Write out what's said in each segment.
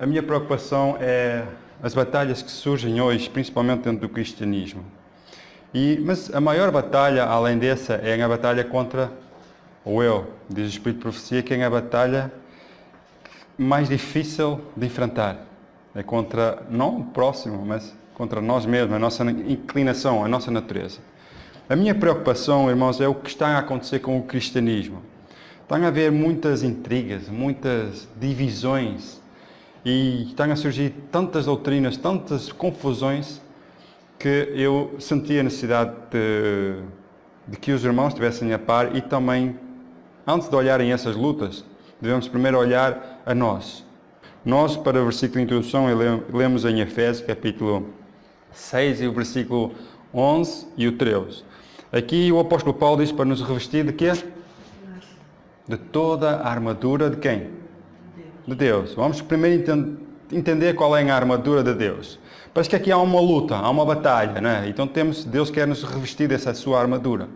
A minha preocupação é as batalhas que surgem hoje, principalmente dentro do cristianismo. Mas a maior batalha, além dessa, é a batalha contra o eu. Diz o Espírito de Profecia que é a batalha mais difícil de enfrentar. É contra, não o próximo, mas contra nós mesmos, a nossa inclinação, a nossa natureza. A minha preocupação, irmãos, é o que está a acontecer com o cristianismo. Estão a haver muitas intrigas, muitas divisões e estão a surgir tantas doutrinas, tantas confusões que eu senti a necessidade de que os irmãos estivessem a par e também, antes de olharem essas lutas, devemos primeiro olhar a nós. Nós, para o versículo de introdução, lemos em Efésios, capítulo 6, e o versículo 11 e o 13. Aqui o apóstolo Paulo diz para nos revestir de quê? De toda a armadura de quem? De Deus. Vamos primeiro entender qual é a armadura de Deus. Parece que aqui há uma luta, há uma batalha, não é? Então Deus quer nos revestir dessa sua armadura.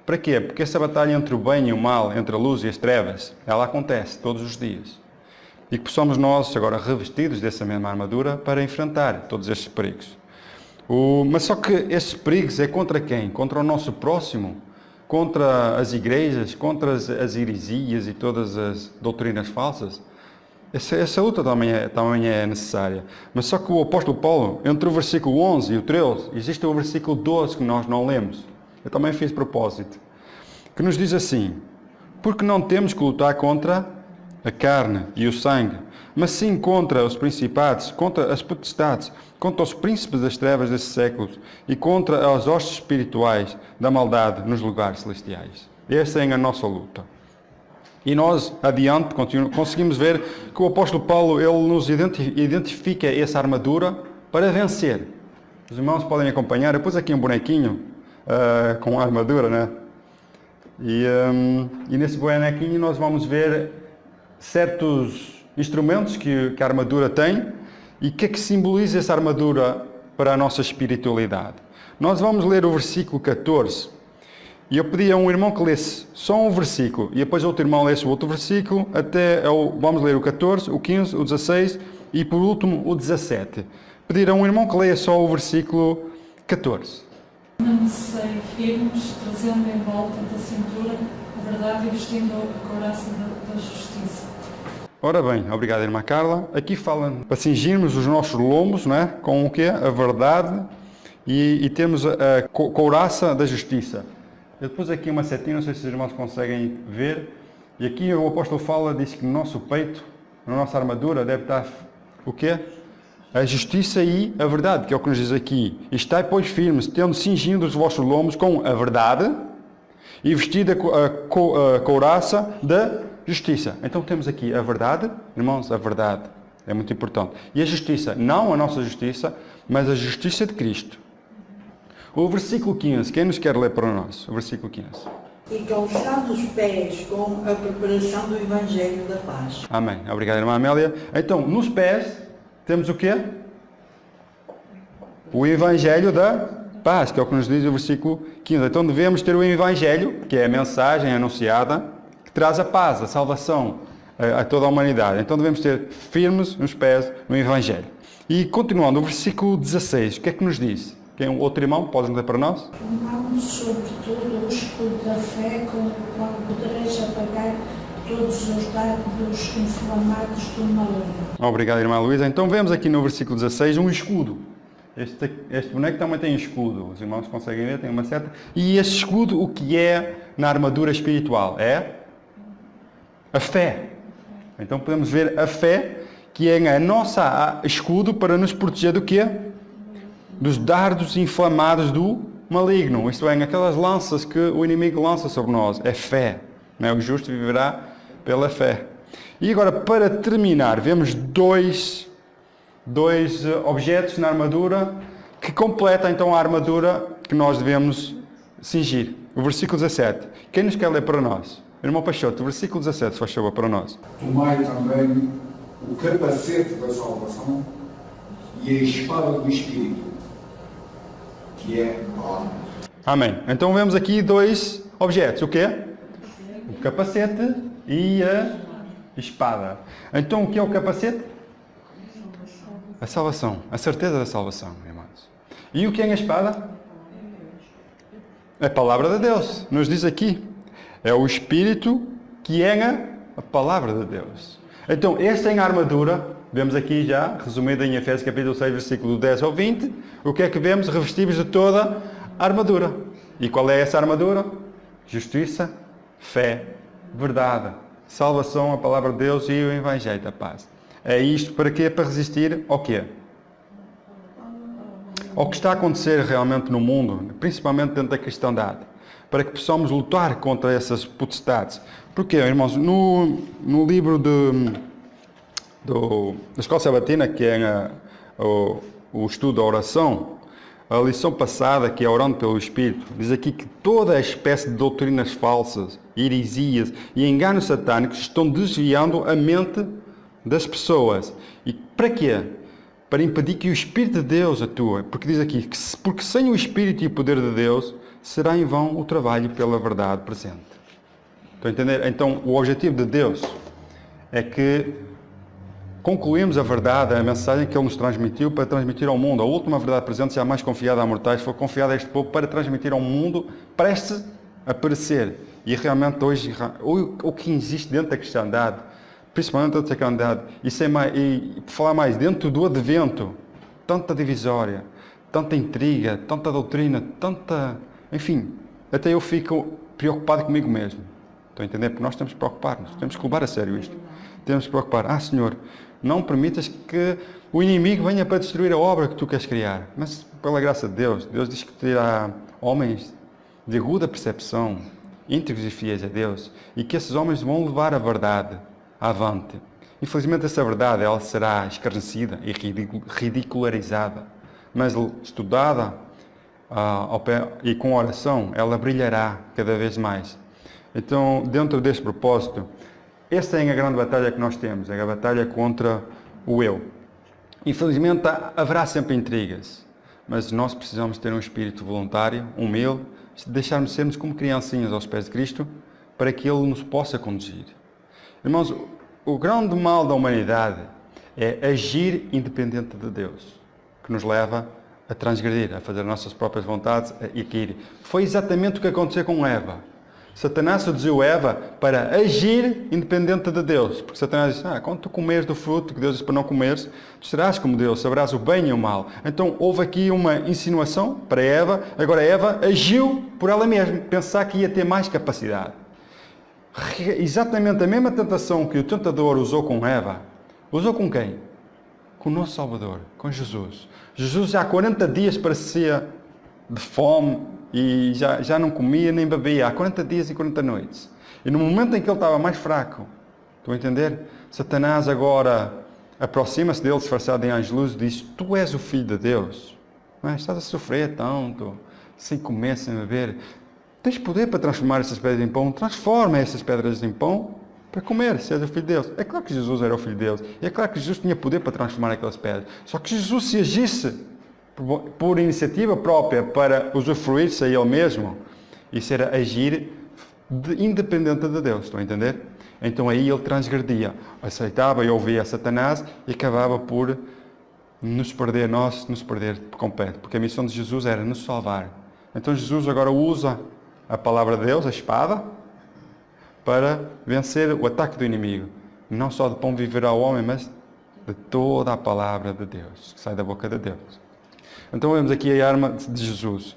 Para quê? Porque essa batalha entre o bem e o mal, entre a luz e as trevas, ela acontece todos os dias. E que possamos nós agora revestidos dessa mesma armadura para enfrentar todos estes perigos. Mas só que estes perigos é contra quem? Contra o nosso próximo? Contra as igrejas? Contra as heresias e todas as doutrinas falsas? Essa luta também é necessária. Mas só que o apóstolo Paulo, entre o versículo 11 e o 13, existe o versículo 12 que nós não lemos. Eu também fiz propósito. Que nos diz assim: porque não temos que lutar contra a carne e o sangue, mas sim contra os principados, contra as potestades, contra os príncipes das trevas desse século e contra as hostes espirituais da maldade nos lugares celestiais. Essa é a nossa luta. E nós, adiante, conseguimos ver que o apóstolo Paulo ele nos identifica essa armadura para vencer. Os irmãos podem acompanhar. Eu pus aqui um bonequinho com a armadura, né? E nesse bonequinho nós vamos ver certos instrumentos que a armadura tem e o que é que simboliza essa armadura para a nossa espiritualidade. Nós vamos ler o versículo 14. E eu pedi a um irmão que lesse só um versículo, e depois outro irmão lesse o outro versículo, vamos ler o 14, o 15, o 16 e por último o 17. Pedir a um irmão que leia só o versículo 14. Permanecei firmes, trazendo em volta da cintura a verdade e vestindo a couraça da justiça. Ora bem, obrigado irmã Carla. Aqui fala para cingirmos os nossos lombos, não é? Com o quê? A verdade e temos a couraça da justiça. Eu pus aqui uma setinha, não sei se os irmãos conseguem ver, e aqui o apóstolo diz que no nosso peito, na nossa armadura, deve estar o quê? A justiça e a verdade, que é o que nos diz aqui. Estai, pois, firmes, tendo cingindo os vossos lombos com a verdade e vestida a couraça da justiça. Então temos aqui a verdade, irmãos, a verdade é muito importante. E a justiça, não a nossa justiça, mas a justiça de Cristo. O versículo 15, quem nos quer ler para nós? O versículo 15. E calçando os pés com a preparação do Evangelho da Paz. Amém. Obrigado, irmã Amélia. Então, nos pés, temos o quê? O Evangelho da Paz, que é o que nos diz o versículo 15. Então, devemos ter o Evangelho, que é a mensagem anunciada, que traz a paz, a salvação a toda a humanidade. Então, devemos ter firmes nos pés no Evangelho. E, continuando, o versículo 16, o que é que nos diz? Quem outro irmão? Podem ler para nós? Tomamos sobretudo o escudo da fé, com o qual podereis apagar todos os dardos inflamados do maligno. Obrigado, irmã Luísa. Então vemos aqui no versículo 16 um escudo. Este boneco também tem escudo. Os irmãos conseguem ver, tem uma seta. E este escudo, o que é na armadura espiritual? É a fé. Então podemos ver a fé, que é a nossa escudo para nos proteger do quê? Dos dardos inflamados do maligno. Isto é, aquelas lanças que o inimigo lança sobre nós. É fé. Não é? O justo viverá pela fé. E agora, para terminar, vemos dois objetos na armadura que completam então a armadura que nós devemos cingir. O versículo 17. Quem nos quer ler para nós? Irmão Peixoto, o versículo 17, se faz favor, para nós. Tomai também o capacete da salvação e a espada do Espírito, que é a palavra. Amém. Então vemos aqui dois objetos. O quê? O capacete e a espada. Então o que é o capacete? A salvação, a certeza da salvação, irmãos. E o que é a espada? A palavra de Deus. Nos diz aqui. É o Espírito que é a palavra de Deus. Então, esta é a armadura. Vemos aqui já, resumido em Efésios capítulo 6, versículo 10 ao 20. O que é que vemos? Revestidos de toda a armadura. E qual é essa armadura? Justiça, fé, verdade, salvação, a palavra de Deus e o Evangelho da paz. É isto para quê? Para resistir ao quê? Ao que está a acontecer realmente no mundo, principalmente dentro da cristandade. Para que possamos lutar contra essas potestades. Porque, irmãos, no livro da Escola Sabatina, que é o estudo da oração, a lição passada, que é orando pelo Espírito, diz aqui que toda a espécie de doutrinas falsas, heresias e enganos satânicos estão desviando a mente das pessoas. E para quê? Para impedir que o Espírito de Deus atue. Porque diz aqui, porque sem o Espírito e o poder de Deus, será em vão o trabalho pela verdade presente. Estão a entender? Então, o objetivo de Deus é que concluímos a verdade, a mensagem que Ele nos transmitiu para transmitir ao mundo. A última verdade presente, já mais confiada a mortais, foi confiada a este povo para transmitir ao mundo prestes a perecer. E realmente hoje, o que existe dentro da cristandade, principalmente dentro da cristandade, e por falar mais, dentro do advento, tanta divisória, tanta intriga, tanta doutrina, enfim, até eu fico preocupado comigo mesmo. Estão a entender? Porque nós temos que preocupar-nos, temos que levar a sério isto. Temos que preocupar. Senhor, não permitas que o inimigo venha para destruir a obra que Tu queres criar. Mas, pela graça de Deus, Deus diz que terá homens de aguda percepção, íntegros e fiéis a Deus, e que esses homens vão levar a verdade avante. Infelizmente, essa verdade ela será escarnecida e ridicularizada, mas estudada e com oração, ela brilhará cada vez mais. Então, dentro deste propósito, esta é a grande batalha que nós temos, é a batalha contra o eu. Infelizmente, haverá sempre intrigas, mas nós precisamos ter um espírito voluntário, humilde, deixarmos sermos como criancinhas aos pés de Cristo, para que Ele nos possa conduzir. Irmãos, o grande mal da humanidade é agir independente de Deus, que nos leva a transgredir, a fazer as nossas próprias vontades e a cair. Foi exatamente o que aconteceu com Eva. Satanás seduziu Eva para agir independente de Deus. Porque Satanás disse, quando tu comeres do fruto que Deus disse para não comeres, tu serás como Deus, saberás o bem e o mal. Então houve aqui uma insinuação para Eva, agora Eva agiu por ela mesma, pensar que ia ter mais capacidade. Exatamente a mesma tentação que o tentador usou com Eva, usou com quem? Com o nosso Salvador, com Jesus. Jesus já há 40 dias parecia de fome e já não comia nem bebia, há 40 dias e 40 noites. E no momento em que ele estava mais fraco, estão a entender? Satanás agora aproxima-se dele disfarçado em anjo luz e diz, tu és o Filho de Deus, não é? Estás a sofrer tanto, sem comer, sem beber, tens poder para transformar essas pedras em pão, transforma essas pedras em pão para comer, se és o Filho de Deus. É claro que Jesus era o Filho de Deus, e é claro que Jesus tinha poder para transformar aquelas pedras, só que Jesus, se agisse por iniciativa própria para usufruir-se a Ele mesmo, isso era agir independente de Deus, estão a entender? Então aí ele transgredia, aceitava e ouvia Satanás e acabava por nos perder por completo, porque a missão de Jesus era nos salvar. Então Jesus agora usa a palavra de Deus, a espada, para vencer o ataque do inimigo. Não só de pão viverá o homem, mas de toda a palavra de Deus, que sai da boca de Deus. Então vemos aqui a arma de Jesus.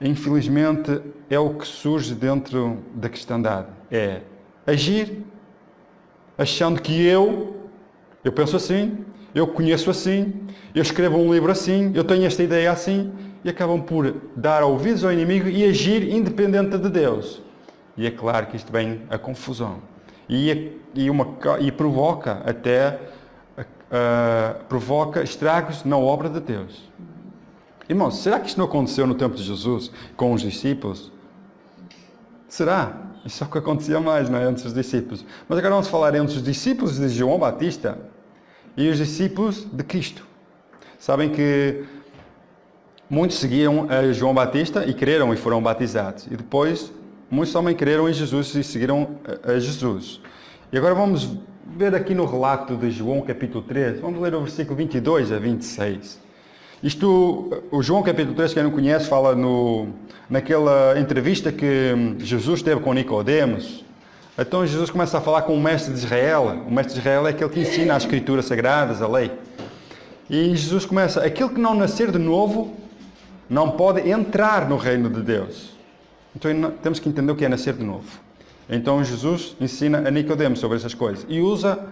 Infelizmente é o que surge dentro da cristandade. É agir achando que eu penso assim, eu conheço assim, eu escrevo um livro assim, eu tenho esta ideia assim, e acabam por dar ouvidos ao inimigo e agir independente de Deus. E é claro que isto vem a confusão. E provoca até estragos na obra de Deus. Irmãos, será que isto não aconteceu no tempo de Jesus com os discípulos? Será? Isso é o que acontecia mais, não é? Entre os discípulos. Mas agora vamos falar entre os discípulos de João Batista e os discípulos de Cristo. Sabem que muitos seguiam a João Batista e creram e foram batizados. E depois, muitos também creram em Jesus e seguiram a Jesus. E agora vamos ver aqui no relato de João capítulo 3, vamos ler o versículo 22 a 26. O João capítulo 3, quem não conhece, fala naquela entrevista que Jesus teve com Nicodemos. Então Jesus começa a falar com o mestre de Israel. O mestre de Israel é aquele que ensina as escrituras sagradas, a lei. E Jesus começa, aquele que não nascer de novo não pode entrar no reino de Deus. Então temos que entender o que é nascer de novo. Então Jesus ensina a Nicodemos sobre essas coisas e usa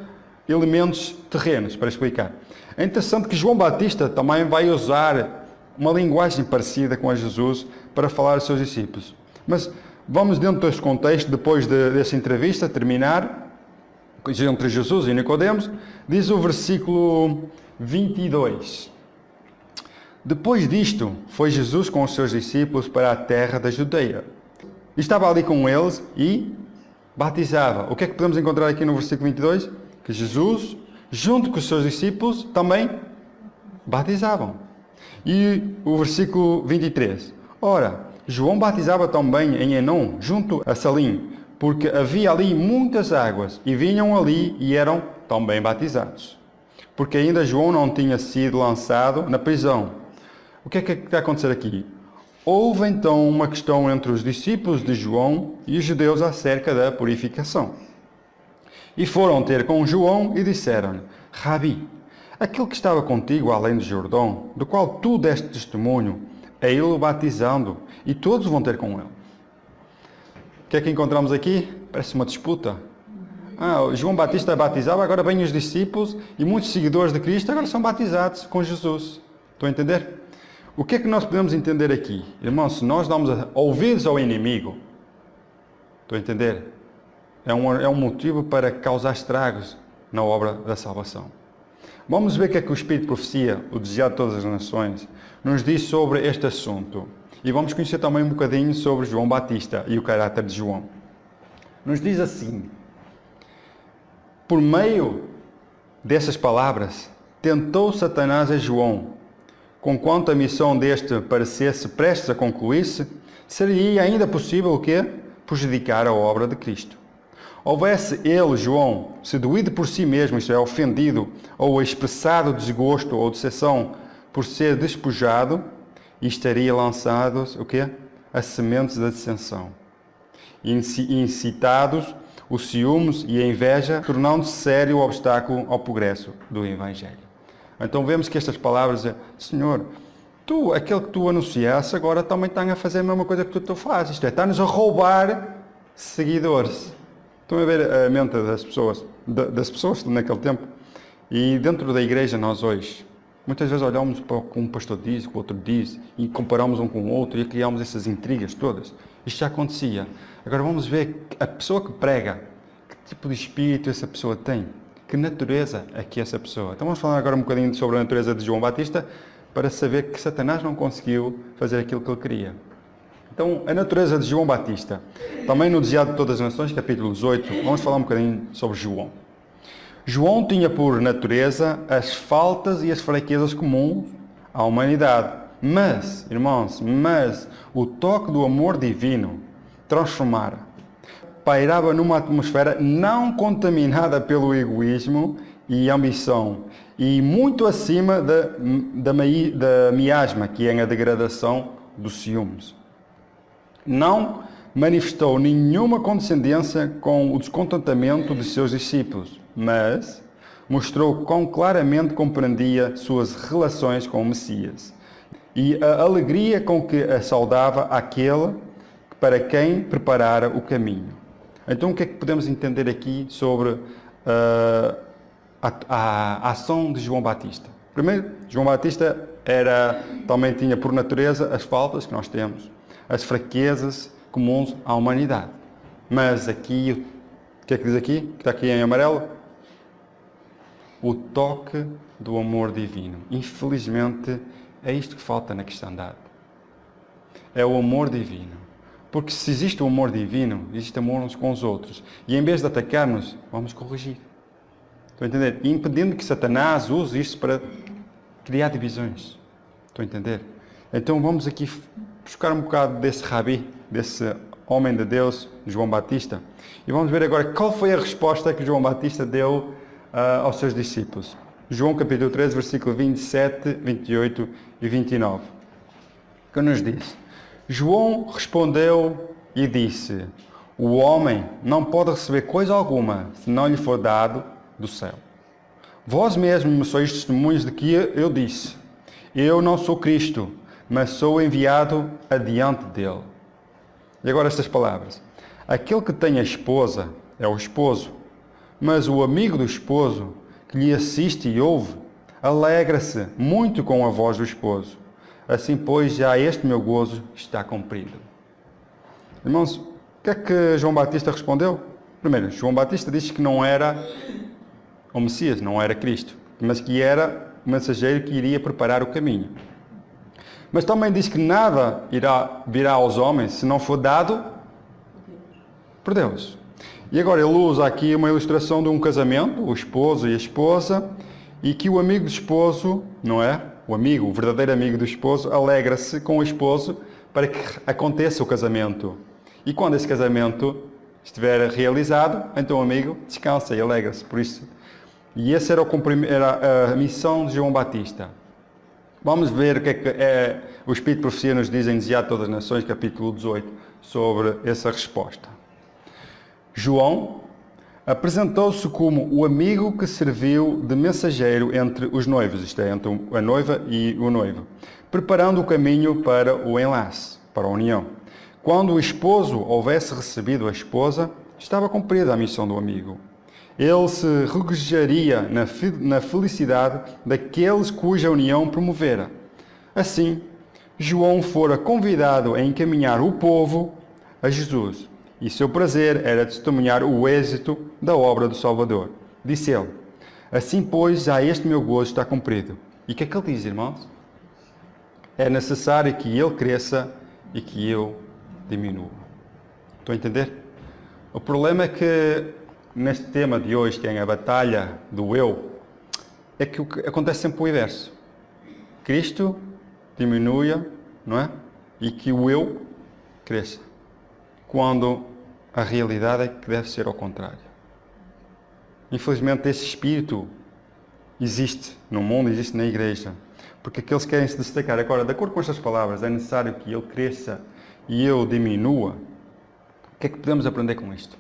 elementos terrenos para explicar. É interessante que João Batista também vai usar uma linguagem parecida com a Jesus para falar aos seus discípulos. Mas vamos dentro deste contexto, depois dessa entrevista, terminar, entre Jesus e Nicodemos, diz o versículo 22. Depois disto, foi Jesus com os seus discípulos para a terra da Judeia. Estava ali com eles e batizava. O que é que podemos encontrar aqui no versículo 22? Que Jesus, junto com os seus discípulos, também batizavam. E o versículo 23. Ora, João batizava também em Enom, junto a Salim, porque havia ali muitas águas, e vinham ali e eram também batizados. Porque ainda João não tinha sido lançado na prisão. O que é que está a acontecer aqui? Houve então uma questão entre os discípulos de João e os judeus acerca da purificação. E foram ter com João e disseram-lhe: Rabi, aquele que estava contigo além do Jordão, do qual tu deste testemunho, é ele o batizando, e todos vão ter com ele. O que é que encontramos aqui? Parece uma disputa. João Batista batizava, agora vêm os discípulos e muitos seguidores de Cristo agora são batizados com Jesus. Estão a entender? O que é que nós podemos entender aqui? Irmãos, se nós damos ouvidos ao inimigo, estão a entender? É um motivo para causar estragos na obra da salvação. Vamos ver o que é que o Espírito de Profecia, o desejado de todas as nações, nos diz sobre este assunto. E vamos conhecer também um bocadinho sobre João Batista e o caráter de João. Nos diz assim: por meio dessas palavras, tentou Satanás a João, conquanto a missão deste parecesse prestes a concluir-se, seria ainda possível o quê? Prejudicar a obra de Cristo. Houvesse ele, João, se doído por si mesmo, isto é, ofendido, ou expressado desgosto ou decepção por ser despojado, e estaria lançados o quê? As sementes da dissensão. Incitados os ciúmes e a inveja, tornando-se sério o obstáculo ao progresso do Evangelho. Então vemos que estas palavras é: Senhor, tu, aquele que tu anunciaste, agora também está a fazer a mesma coisa que tu fazes. Isto é, está-nos a roubar seguidores. Estão a ver a mente das pessoas naquele tempo? E dentro da igreja nós hoje, muitas vezes olhamos para o que um pastor diz, o que o outro diz, e comparamos um com o outro e criamos essas intrigas todas. Isto já acontecia. Agora vamos ver a pessoa que prega, que tipo de espírito essa pessoa tem, que natureza é que essa pessoa. Então vamos falar agora um bocadinho sobre a natureza de João Batista, para saber que Satanás não conseguiu fazer aquilo que ele queria. Então, a natureza de João Batista. Também no Desejado de Todas as Nações, capítulo 18, vamos falar um bocadinho sobre João. João tinha por natureza as faltas e as fraquezas comuns à humanidade. Mas, irmãos, o toque do amor divino transformara. Pairava numa atmosfera não contaminada pelo egoísmo e ambição, e muito acima da miasma, que é a degradação dos ciúmes. Não manifestou nenhuma condescendência com o descontentamento de seus discípulos, mas mostrou quão claramente compreendia suas relações com o Messias e a alegria com que a saudava aquele para quem preparara o caminho. Então, o que é que podemos entender aqui sobre a ação de João Batista? Primeiro, João Batista também tinha por natureza as faltas que nós temos, as fraquezas comuns à humanidade. Mas aqui, o que é que diz aqui? Que está aqui em amarelo? O toque do amor divino. Infelizmente, é isto que falta na cristandade. É o amor divino. Porque se existe o amor divino, existe amor uns com os outros. E em vez de atacar-nos, vamos corrigir. Estão a entender? E impedindo que Satanás use isto para criar divisões. Estão a entender? Então vamos aqui buscar um bocado desse Rabi, desse homem de Deus, João Batista. E vamos ver agora qual foi a resposta que João Batista deu aos seus discípulos. João capítulo 13, versículo 27, 28 e 29. Que nos diz: João respondeu e disse: o homem não pode receber coisa alguma se não lhe for dado do céu. Vós mesmos me sois testemunhas de que eu disse: eu não sou Cristo, mas sou enviado adiante dele. E agora estas palavras: aquele que tem a esposa é o esposo, mas o amigo do esposo que lhe assiste e ouve, alegra-se muito com a voz do esposo. Assim, pois, já este meu gozo está cumprido. Irmãos, o que é que João Batista respondeu? Primeiro, João Batista disse que não era o Messias, não era Cristo, mas que era o mensageiro que iria preparar o caminho. Mas também diz que nada virá aos homens se não for dado por Deus. E agora ele usa aqui uma ilustração de um casamento, o esposo e a esposa, e que o amigo do esposo, não é? O verdadeiro amigo do esposo, alegra-se com o esposo para que aconteça o casamento. E quando esse casamento estiver realizado, então o amigo descansa e alegra-se por isso. E essa era a missão de João Batista. Vamos ver o que o Espírito de Profecia nos diz em Enviar a Todas as Nações, capítulo 18, sobre essa resposta. João apresentou-se como o amigo que serviu de mensageiro entre os noivos, isto é, entre a noiva e o noivo, preparando o caminho para o enlace, para a união. Quando o esposo houvesse recebido a esposa, estava cumprida a missão do amigo. Ele se regozijaria na felicidade daqueles cuja união promovera. Assim, João fora convidado a encaminhar o povo a Jesus, e seu prazer era testemunhar o êxito da obra do Salvador. Disse ele: assim, pois, já este meu gozo está cumprido. E o que é que ele diz, irmãos? É necessário que ele cresça e que eu diminua. Estão a entender? O problema é que neste tema de hoje, que é a batalha do eu, é que acontece sempre o inverso. Cristo diminua, não é? E que o eu cresça. Quando a realidade é que deve ser ao contrário. Infelizmente, esse espírito existe no mundo, existe na igreja. Porque aqueles que querem se destacar. Agora, de acordo com estas palavras, é necessário que ele cresça e eu diminua. O que é que podemos aprender com isto?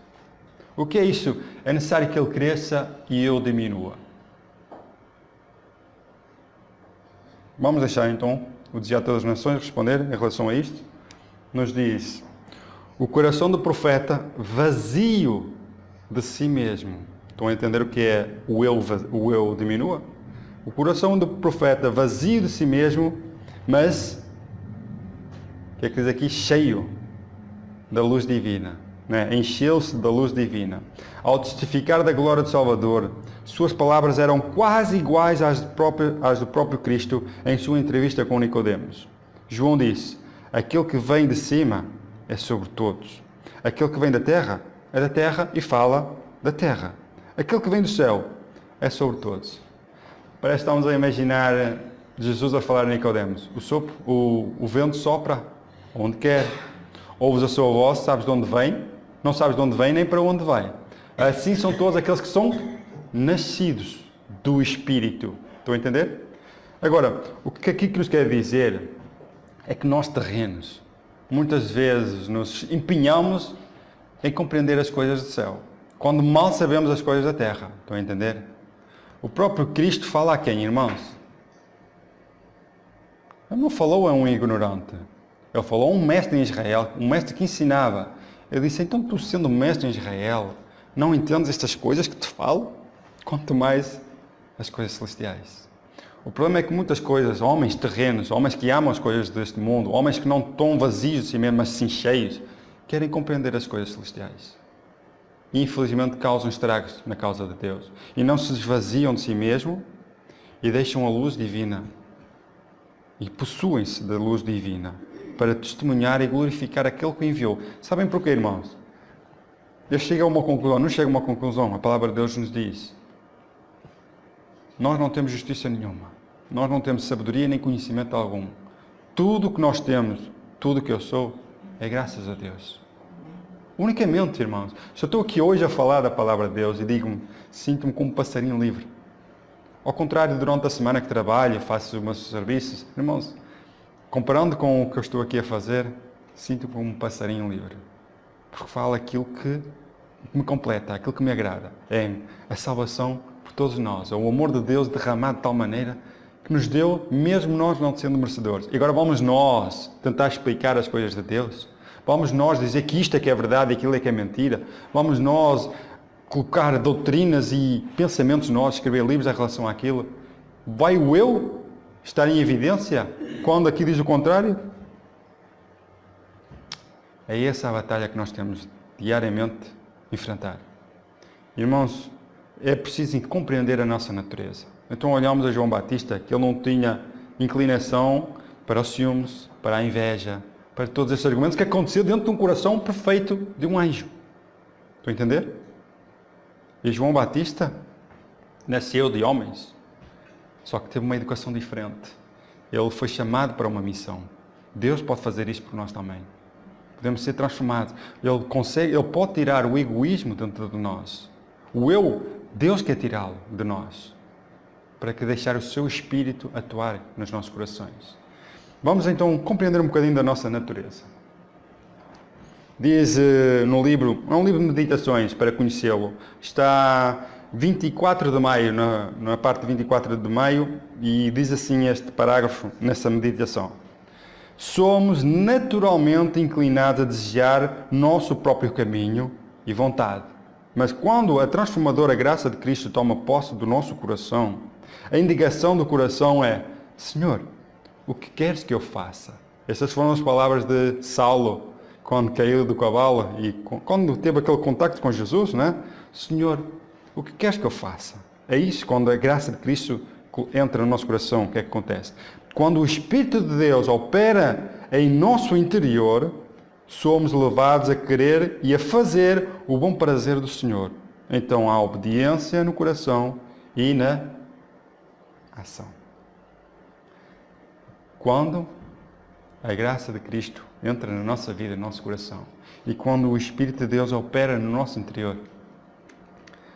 O que é isso? É necessário que ele cresça e eu diminua. Vamos deixar então o Desejar a Todas as Nações responder em relação a isto. Nos diz: o coração do profeta vazio de si mesmo. Estão a entender o que é o eu diminua? O coração do profeta vazio de si mesmo, mas, o que é que diz aqui? Cheio da luz divina. Né? Encheu-se da luz divina. Ao testificar da glória do Salvador, suas palavras eram quase iguais às do próprio Cristo em sua entrevista com Nicodemos. João disse: aquele que vem de cima é sobre todos. Aquele que vem da terra é da terra e fala da terra. Aquele que vem do céu é sobre todos. Parece que estamos a imaginar Jesus a falar a Nicodemos: o vento sopra onde quer. Ouves a sua voz, sabes de onde vem, não sabes de onde vem nem para onde vai. Assim são todos aqueles que são nascidos do Espírito. Estão a entender? Agora, o que aqui que nos quer dizer é que nós terrenos, muitas vezes nos empenhamos em compreender as coisas do céu, quando mal sabemos as coisas da terra. Estão a entender? O próprio Cristo fala a quem, irmãos? Ele não falou a um ignorante. Ele falou a um mestre em Israel, um mestre que ensinava. Ele disse: então tu, sendo mestre em Israel, não entendes estas coisas que te falo? Quanto mais as coisas celestiais. O problema é que muitas coisas, homens terrenos, homens que amam as coisas deste mundo, homens que não estão vazios de si mesmos, mas sim cheios, querem compreender as coisas celestiais. E infelizmente causam estragos na causa de Deus. E não se esvaziam de si mesmo e deixam a luz divina. E possuem-se da luz divina para testemunhar e glorificar aquele que o enviou. Sabem porquê, irmãos? Eu chego a uma conclusão, não chego a uma conclusão. A palavra de Deus nos diz: nós não temos justiça nenhuma. Nós não temos sabedoria nem conhecimento algum. Tudo o que nós temos, tudo o que eu sou, é graças a Deus. Unicamente, irmãos. Se eu estou aqui hoje a falar da palavra de Deus e digo-me, sinto-me como um passarinho livre. Ao contrário, durante a semana que trabalho, faço os meus serviços, irmãos, comparando com o que eu estou aqui a fazer, sinto-me como um passarinho livre. Porque falo aquilo que me completa, aquilo que me agrada. É a salvação por todos nós. É o amor de Deus derramado de tal maneira que nos deu, mesmo nós não sendo merecedores. E agora vamos nós tentar explicar as coisas de Deus? Vamos nós dizer que isto é que é verdade e aquilo é que é mentira? Vamos nós colocar doutrinas e pensamentos nossos, escrever livros em relação àquilo? Vai o eu estar em evidência quando aqui diz o contrário? É essa a batalha que nós temos diariamente enfrentar. Irmãos, é preciso compreender a nossa natureza. Então olhamos a João Batista, que ele não tinha inclinação para os ciúmes, para a inveja, para todos esses argumentos que aconteceu dentro de um coração perfeito de um anjo. Estão a entender? E João Batista nasceu de homens, só que teve uma educação diferente. Ele foi chamado para uma missão. Deus pode fazer isso por nós também. Podemos ser transformados. Ele pode tirar o egoísmo dentro de nós. O eu, Deus quer tirá-lo de nós, para que deixar o seu Espírito atuar nos nossos corações. Vamos então compreender um bocadinho da nossa natureza. Diz no livro, é um livro de meditações para conhecê-lo, está 24 de maio, na parte de 24 de maio, e diz assim este parágrafo nessa meditação. Somos naturalmente inclinados a desejar nosso próprio caminho e vontade. Mas quando a transformadora graça de Cristo toma posse do nosso coração, a indicação do coração é: Senhor, o que queres que eu faça? Essas foram as palavras de Saulo, quando caiu do cavalo e quando teve aquele contacto com Jesus, né? Senhor, o que queres que eu faça? É isso, quando a graça de Cristo entra no nosso coração, o que é que acontece? Quando o Espírito de Deus opera em nosso interior, somos levados a querer e a fazer o bom prazer do Senhor. Então há obediência no coração e na ação. Quando a graça de Cristo entra na nossa vida, no nosso coração, e quando o Espírito de Deus opera no nosso interior,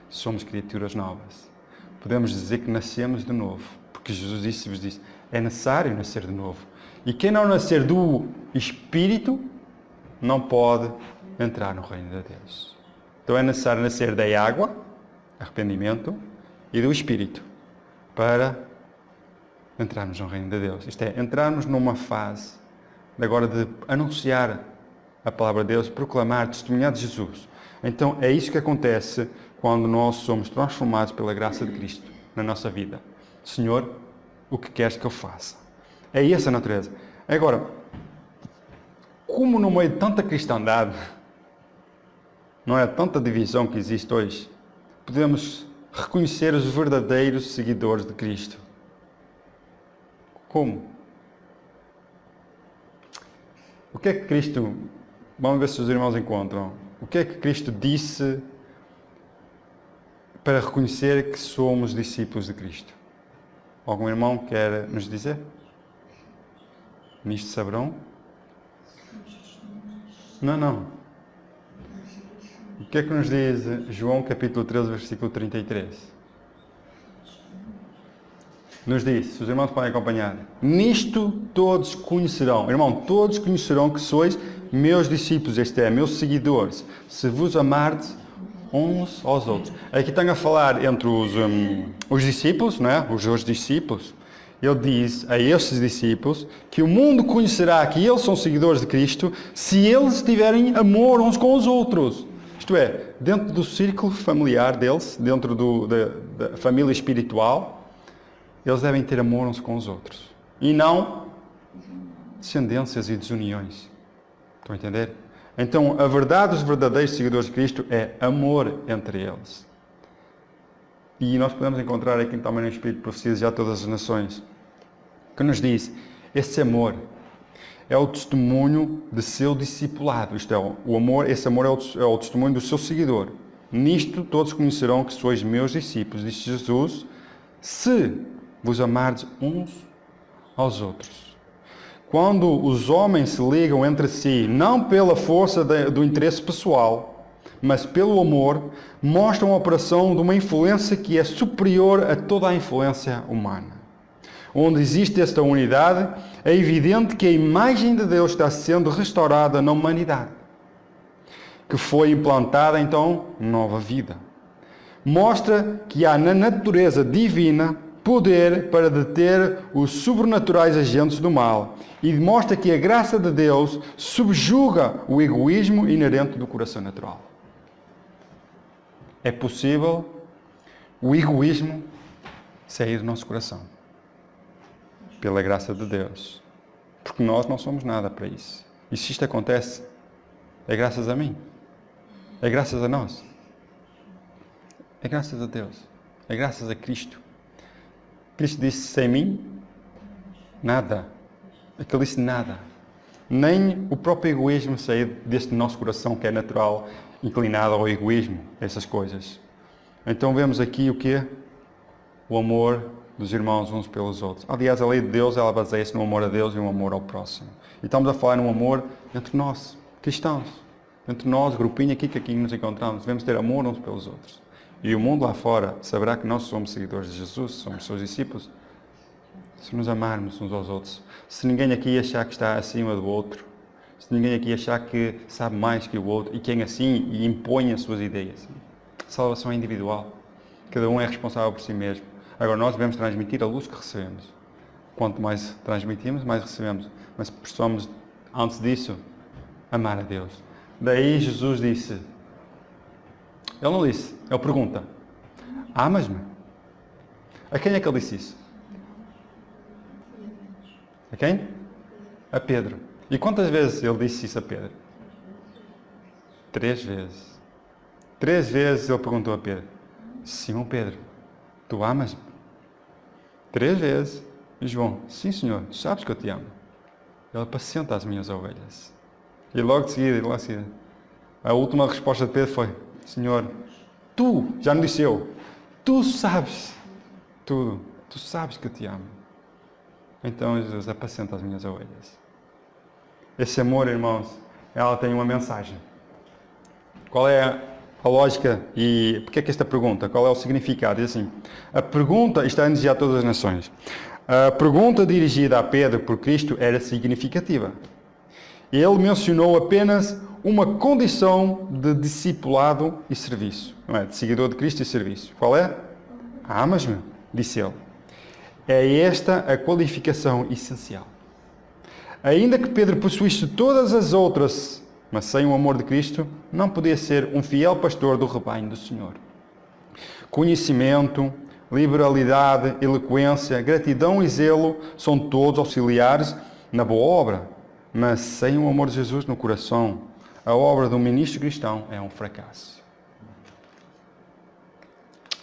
somos criaturas novas. Podemos dizer que nascemos de novo, porque Jesus disse-vos disse, é necessário nascer de novo. E quem não nascer do Espírito não pode entrar no reino de Deus. Então é necessário nascer da água, arrependimento, e do Espírito, para entrarmos no reino de Deus. Isto é, entrarmos numa fase agora de anunciar a palavra de Deus, proclamar, testemunhar de Jesus. Então é isso que acontece quando nós somos transformados pela graça de Cristo na nossa vida. Senhor, o que queres que eu faça? É essa a natureza. Agora, como no meio de tanta cristandade, não é tanta divisão que existe hoje, podemos reconhecer os verdadeiros seguidores de Cristo. Como? O que é que Cristo, vamos ver se os irmãos encontram, o que é que Cristo disse para reconhecer que somos discípulos de Cristo? Algum irmão quer nos dizer? Nisto saberão? Não. O que é que nos diz João capítulo 13, versículo 33? Nos diz, se os irmãos podem acompanhar, nisto todos conhecerão, irmão, todos conhecerão que sois meus discípulos, este é, meus seguidores, se vos amardes uns aos outros. Aqui estão a falar entre os discípulos, não é? Os dois discípulos. Ele diz a esses discípulos que o mundo conhecerá que eles são seguidores de Cristo se eles tiverem amor uns com os outros. Isto é, dentro do círculo familiar deles, dentro da família espiritual, eles devem ter amor uns com os outros. E não descendências e desuniões. Estão a entender? Então, a verdade dos verdadeiros seguidores de Cristo é amor entre eles. E nós podemos encontrar aqui também no Espírito de Profecias já todas as nações, que nos diz, esse amor é o testemunho de seu discipulado. Isto é, o amor, esse amor é o testemunho do seu seguidor. Nisto todos conhecerão que sois meus discípulos, disse Jesus, se vos amardes uns aos outros. quando os homens se ligam entre si, não pela força do interesse pessoal, mas pelo amor, mostram a operação de uma influência que é superior a toda a influência humana. Onde existe esta unidade, é evidente que a imagem de Deus está sendo restaurada na humanidade, que foi implantada então nova vida. Mostra que há na natureza divina poder para deter os sobrenaturais agentes do mal e mostra que a graça de Deus subjuga o egoísmo inerente do coração natural. É possível o egoísmo sair do nosso coração pela graça de Deus, porque nós não somos nada para isso. E se isto acontece, é graças a mim, é graças a nós, é graças a Deus, é graças a Cristo. Cristo disse, sem mim, nada. Ele disse nada. Nem o próprio egoísmo sair deste nosso coração que é natural, inclinado ao egoísmo, essas coisas. Então vemos aqui o quê? O amor dos irmãos uns pelos outros. Aliás, a lei de Deus, ela baseia-se no amor a Deus e no amor ao próximo. E estamos a falar no amor entre nós, cristãos. Entre nós, grupinho aqui que aqui nos encontramos. Devemos ter amor uns pelos outros. E o mundo lá fora saberá que nós somos seguidores de Jesus, somos seus discípulos, se nos amarmos uns aos outros. Se ninguém aqui achar que está acima do outro, se ninguém aqui achar que sabe mais que o outro, e quem assim e impõe as suas ideias. A salvação é individual. Cada um é responsável por si mesmo. Agora, nós devemos transmitir a luz que recebemos. Quanto mais transmitimos, mais recebemos. Mas precisamos, antes disso, amar a Deus. Daí Jesus disse... Ele não disse, ele pergunta, amas-me? A quem é que ele disse isso? A quem? A Pedro. E quantas vezes ele disse isso a Pedro? 3 vezes. 3 vezes ele perguntou a Pedro, Simão Pedro, tu amas-me? 3 vezes. E João, sim Senhor, tu sabes que eu te amo. Ele apacenta as minhas ovelhas. E logo de seguida, a última resposta de Pedro foi, Senhor, tu, já não disse eu, tu sabes tudo, tu sabes que eu te amo. Então Jesus apacenta as minhas ovelhas. Esse amor, irmãos, ela tem uma mensagem. Qual é a lógica e por que é que esta pergunta? Qual é o significado? Diz assim, a pergunta está dirigida a todas as nações. A pergunta dirigida a Pedro por Cristo era significativa. Ele mencionou apenas uma condição de discipulado e serviço, não é? De seguidor de Cristo e serviço. Qual é? Amas-me? Disse ele. É esta a qualificação essencial. Ainda que Pedro possuísse todas as outras, mas sem o amor de Cristo, não podia ser um fiel pastor do rebanho do Senhor. Conhecimento, liberalidade, eloquência, gratidão e zelo são todos auxiliares na boa obra, mas sem o amor de Jesus no coração, a obra do ministro cristão é um fracasso.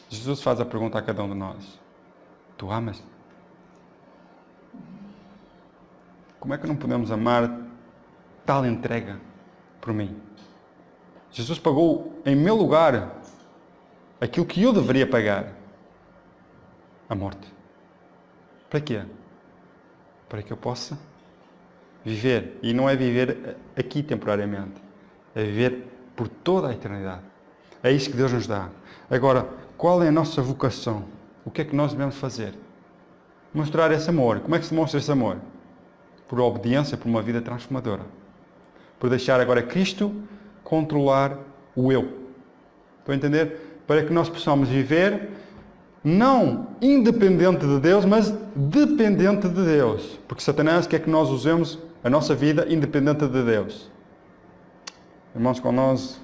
Jesus faz a pergunta a cada um de nós. Tu amas? Como é que não podemos amar tal entrega por mim? Jesus pagou em meu lugar aquilo que eu deveria pagar. A morte. Para quê? Para que eu possa viver. E não é viver aqui temporariamente. É viver por toda a eternidade. É isso que Deus nos dá. Agora, qual é a nossa vocação? O que é que nós devemos fazer? Mostrar esse amor. Como é que se mostra esse amor? Por obediência, por uma vida transformadora. Por deixar agora Cristo controlar o eu. Estão a entender? Para que nós possamos viver não independente de Deus, mas dependente de Deus. Porque Satanás quer que nós usemos a nossa vida independente de Deus. Irmãos, quando nós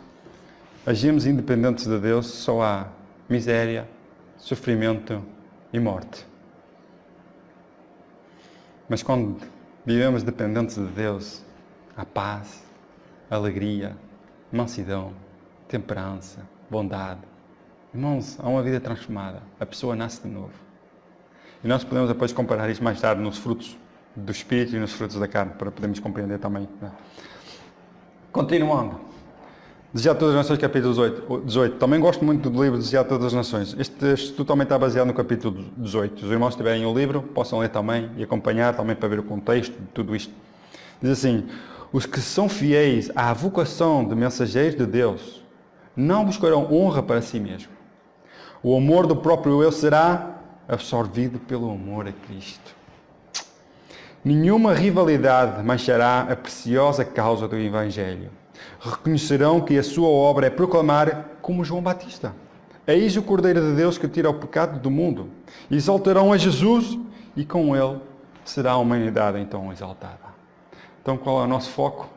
agimos independentes de Deus, só há miséria, sofrimento e morte. Mas quando vivemos dependentes de Deus, há paz, alegria, mansidão, temperança, bondade. Irmãos, há uma vida transformada. A pessoa nasce de novo. E nós podemos depois comparar isso mais tarde nos frutos do Espírito e nos frutos da carne, para podermos compreender também. Continuando. Desejar Todas as Nações, capítulo 18. Também gosto muito do livro Desejar Todas as Nações. Este estudo também está baseado no capítulo 18. Se os irmãos tiverem o livro, possam ler também e acompanhar também para ver o contexto de tudo isto. Diz assim: os que são fiéis à vocação de mensageiros de Deus não buscarão honra para si mesmo. O amor do próprio eu será absorvido pelo amor a Cristo. Nenhuma rivalidade manchará a preciosa causa do Evangelho. Reconhecerão que a sua obra é proclamar como João Batista: eis o Cordeiro de Deus que tira o pecado do mundo. Exaltarão a Jesus e com ele será a humanidade então exaltada. Então qual é o nosso foco?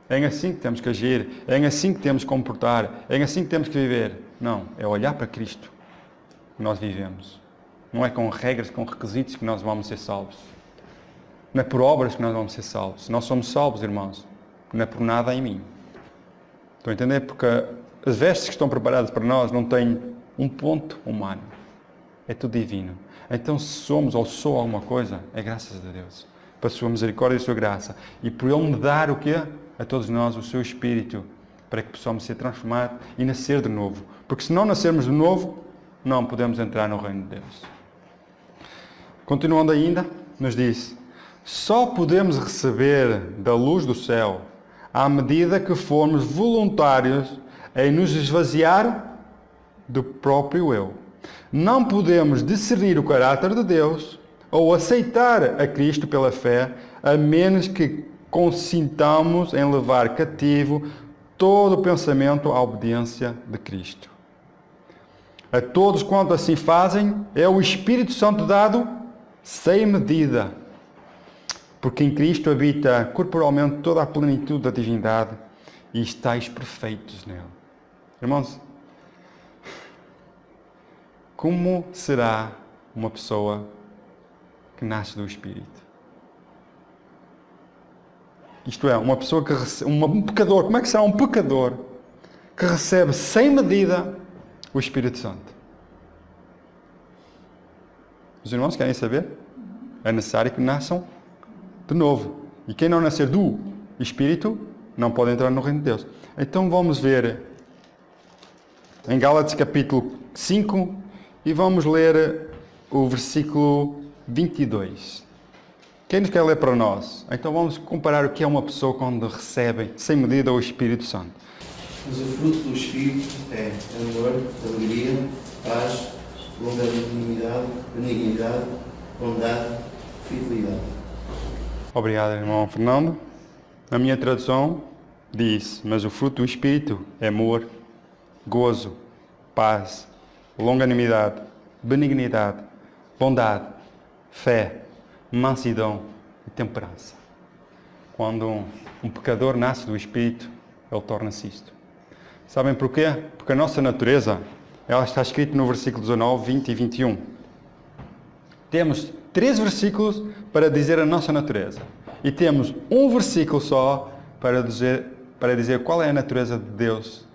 É assim que temos que agir, é assim que temos que comportar, é assim que temos que viver. Não, é olhar para Cristo que nós vivemos. Não é com regras, com requisitos que nós vamos ser salvos. Não é por obras que nós vamos ser salvos. Se nós somos salvos, irmãos, não é por nada em mim. Estão a entender? Porque as vestes que estão preparadas para nós não têm um ponto humano. É tudo divino. Então se somos ou sou alguma coisa, é graças a Deus. Para a sua misericórdia e a sua graça. E por Ele me dar o quê? A todos nós o seu Espírito. Para que possamos ser transformados e nascer de novo. Porque se não nascermos de novo, não podemos entrar no reino de Deus. Continuando ainda, nos diz: só podemos receber da luz do céu à medida que formos voluntários em nos esvaziar do próprio eu. Não podemos discernir o caráter de Deus ou aceitar a Cristo pela fé, a menos que consintamos em levar cativo todo o pensamento à obediência de Cristo. A todos quanto assim fazem, é o Espírito Santo dado sem medida. Porque em Cristo habita corporalmente toda a plenitude da divindade e estáis perfeitos nele. Irmãos, como será uma pessoa que nasce do Espírito? Isto é, uma pessoa que recebe, um pecador, como é que será um pecador que recebe sem medida o Espírito Santo? Os irmãos querem saber? É necessário que nasçam de novo. E quem não nascer do Espírito não pode entrar no reino de Deus. Então vamos ver em Gálatas capítulo 5 e vamos ler o versículo 22. Quem nos quer ler para nós? Então vamos comparar o que é uma pessoa quando recebe sem medida o Espírito Santo. Mas o fruto do Espírito é amor, alegria, paz, longanimidade, benignidade, bondade, fidelidade. Obrigado, irmão Fernando. A minha tradução diz: mas o fruto do Espírito é amor, gozo, paz, longanimidade, benignidade, bondade, fé, mansidão e temperança. Quando um pecador nasce do Espírito, ele torna-se isto. Sabem porquê? Porque a nossa natureza, ela está escrita no versículo 19, 20 e 21. Temos 3 versículos para dizer a nossa natureza. E temos um versículo só para dizer qual é a natureza de Deus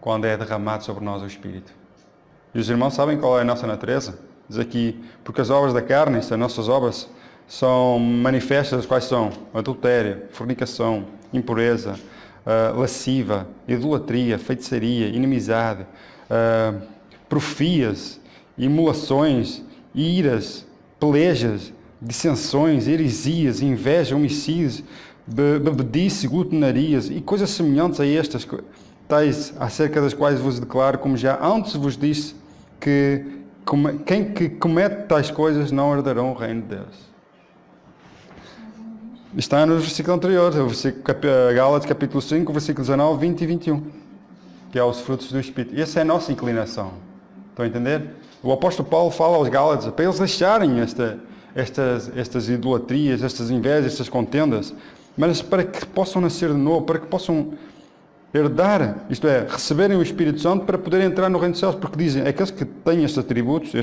quando é derramado sobre nós o Espírito. E os irmãos sabem qual é a nossa natureza? Diz aqui: porque as obras da carne, as nossas obras, são manifestas, quais são? Adultério, fornicação, impureza, lasciva, idolatria, feitiçaria, inimizade, porfias, imolações, iras, pelejas, dissensões, heresias, inveja, homicídios, bebedice, glutonarias e coisas semelhantes a estas, tais acerca das quais vos declaro, como já antes vos disse, que quem que comete tais coisas não herdarão o reino de Deus. Está no versículo anterior, Gálatas capítulo 5, versículo 19, 20 e 21, que é os frutos do Espírito. Essa é a nossa inclinação. Estão a entender? O apóstolo Paulo fala aos Gálatas para eles deixarem estas idolatrias, estas invejas, estas contendas, mas para que possam nascer de novo, para que possam herdar, isto é, receberem o Espírito Santo para poderem entrar no reino dos céus, porque dizem, aqueles que têm estes atributos,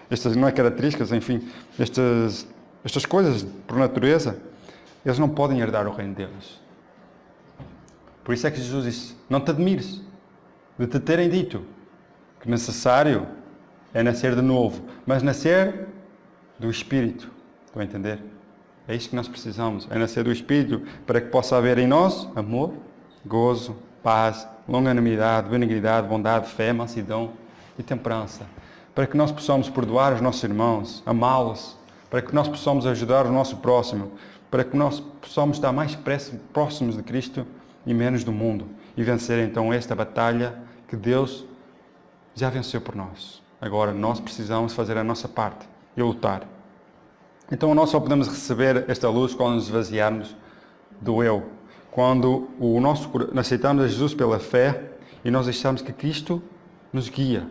estas não é características, enfim, estas coisas por natureza, eles não podem herdar o reino de Deus. Por isso é que Jesus disse: não te admires de te terem dito que necessário é nascer de novo, mas nascer do Espírito. Estão a entender? É isto que nós precisamos, é nascer do Espírito para que possa haver em nós amor, gozo, paz, longanimidade, benignidade, bondade, fé, mansidão e temperança. Para que nós possamos perdoar os nossos irmãos, amá-los, para que nós possamos ajudar o nosso próximo, para que nós possamos estar mais próximos de Cristo e menos do mundo, e vencer então esta batalha que Deus já venceu por nós. Agora nós precisamos fazer a nossa parte e lutar. Então nós só podemos receber esta luz quando nos esvaziarmos do eu, quando aceitamos a Jesus pela fé e nós deixamos que Cristo nos guia.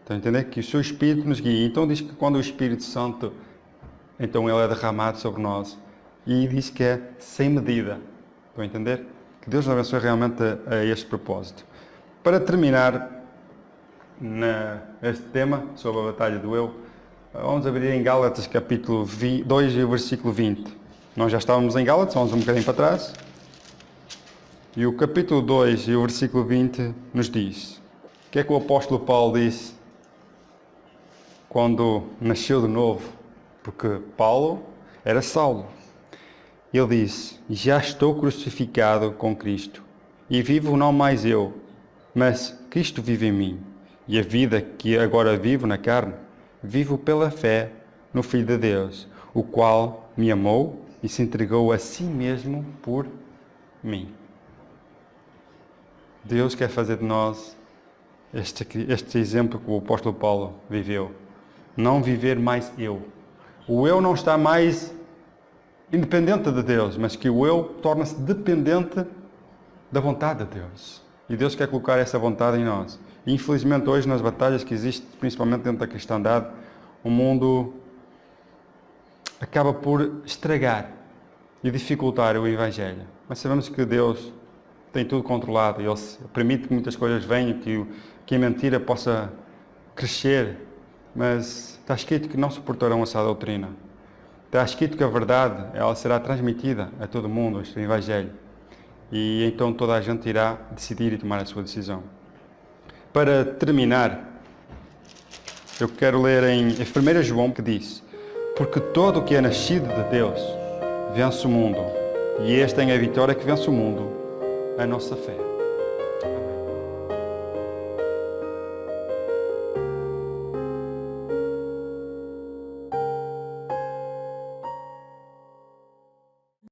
Estão a entender? Que o seu Espírito nos guia. Então diz que quando o Espírito Santo, então ele é derramado sobre nós. E diz que é sem medida. Estão a entender? Que Deus nos abençoe realmente a este propósito. Para terminar este tema sobre a batalha do eu, vamos abrir em Gálatas capítulo 2 e o versículo 20. Nós já estávamos em Gálatas, vamos um bocadinho para trás. E o capítulo 2 e o versículo 20 nos diz: o que é que o apóstolo Paulo disse quando nasceu de novo? Porque Paulo era Saulo. Ele disse: já estou crucificado com Cristo, e vivo não mais eu, mas Cristo vive em mim. E a vida que agora vivo na carne, vivo pela fé no Filho de Deus, o qual me amou e se entregou a si mesmo por mim. Deus quer fazer de nós este exemplo que o apóstolo Paulo viveu. Não viver mais eu. O eu não está mais independente de Deus, mas que o eu torna-se dependente da vontade de Deus. E Deus quer colocar essa vontade em nós. E infelizmente hoje nas batalhas que existem, principalmente dentro da cristandade, o mundo acaba por estragar e dificultar o Evangelho. Mas sabemos que Deus tem tudo controlado. Ele permite que muitas coisas venham, que a mentira possa crescer. Mas está escrito que não suportarão essa doutrina. Está escrito que a verdade ela será transmitida a todo mundo, este Evangelho. E então toda a gente irá decidir e tomar a sua decisão. Para terminar, eu quero ler em 1 João que diz: porque todo o que é nascido de Deus vence o mundo, e esta é a vitória que vence o mundo, a nossa fé.